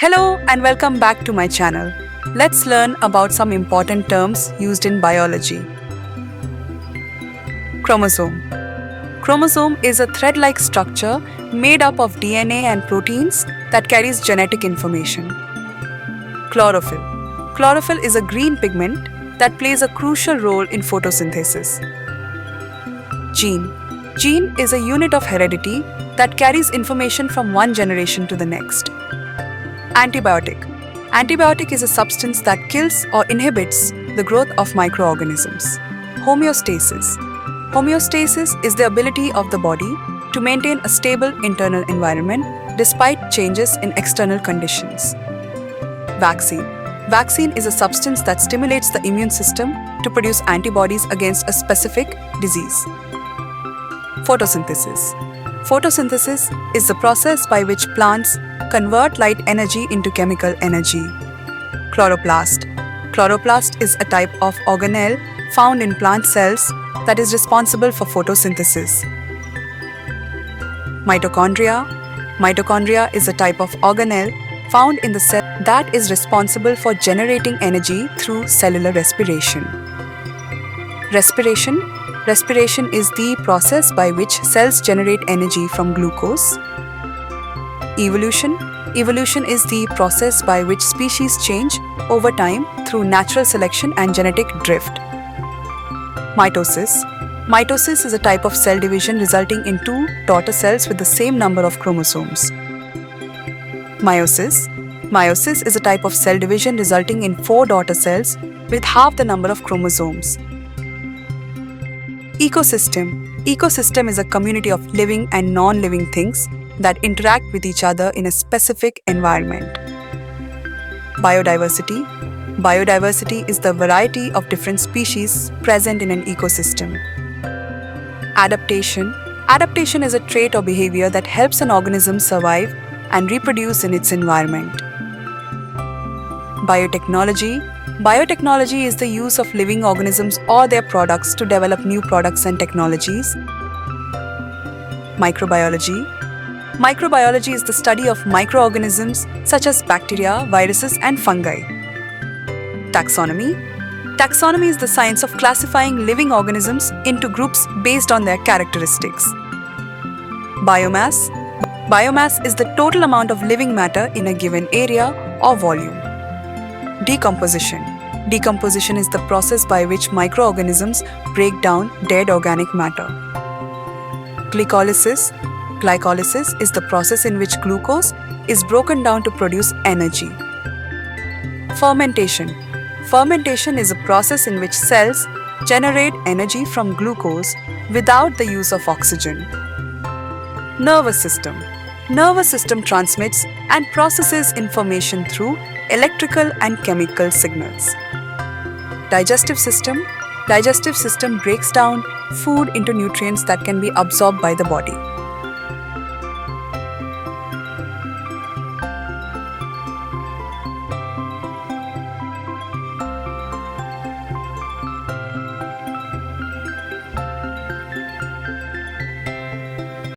Hello and welcome back to my channel. Let's learn about some important terms used in biology. Chromosome. Chromosome is a thread-like structure made up of DNA and proteins that carries genetic information. Chlorophyll. Chlorophyll is a green pigment that plays a crucial role in photosynthesis. Gene. Gene is a unit of heredity that carries information from one generation to the next. Antibiotic. Antibiotic is a substance that kills or inhibits the growth of microorganisms. Homeostasis. Homeostasis is the ability of the body to maintain a stable internal environment despite changes in external conditions. Vaccine. Vaccine is a substance that stimulates the immune system to produce antibodies against a specific disease. Photosynthesis. Photosynthesis is the process by which plants convert light energy into chemical energy. Chloroplast. Chloroplast is a type of organelle found in plant cells that is responsible for photosynthesis. Mitochondria. Mitochondria is a type of organelle found in the cell that is responsible for generating energy through cellular respiration. Respiration. Respiration is the process by which cells generate energy from glucose. Evolution. Evolution is the process by which species change over time through natural selection and genetic drift. Mitosis. Mitosis is a type of cell division resulting in two daughter cells with the same number of chromosomes. Meiosis. Meiosis is a type of cell division resulting in four daughter cells with half the number of chromosomes. Ecosystem. Ecosystem is a community of living and non-living things that interact with each other in a specific environment. Biodiversity. Biodiversity is the variety of different species present in an ecosystem. Adaptation. Adaptation is a trait or behavior that helps an organism survive and reproduce in its environment. Biotechnology. Biotechnology is the use of living organisms or their products to develop new products and technologies. Microbiology. Microbiology is the study of microorganisms such as bacteria, viruses, and fungi. Taxonomy. Taxonomy is the science of classifying living organisms into groups based on their characteristics. Biomass. Biomass is the total amount of living matter in a given area or volume. Decomposition. Decomposition is the process by which microorganisms break down dead organic matter. Glycolysis. Glycolysis is the process in which glucose is broken down to produce energy. Fermentation. Fermentation is a process in which cells generate energy from glucose without the use of oxygen. Nervous system. Nervous system transmits and processes information through electrical and chemical signals. Digestive system. Digestive system breaks down food into nutrients that can be absorbed by the body.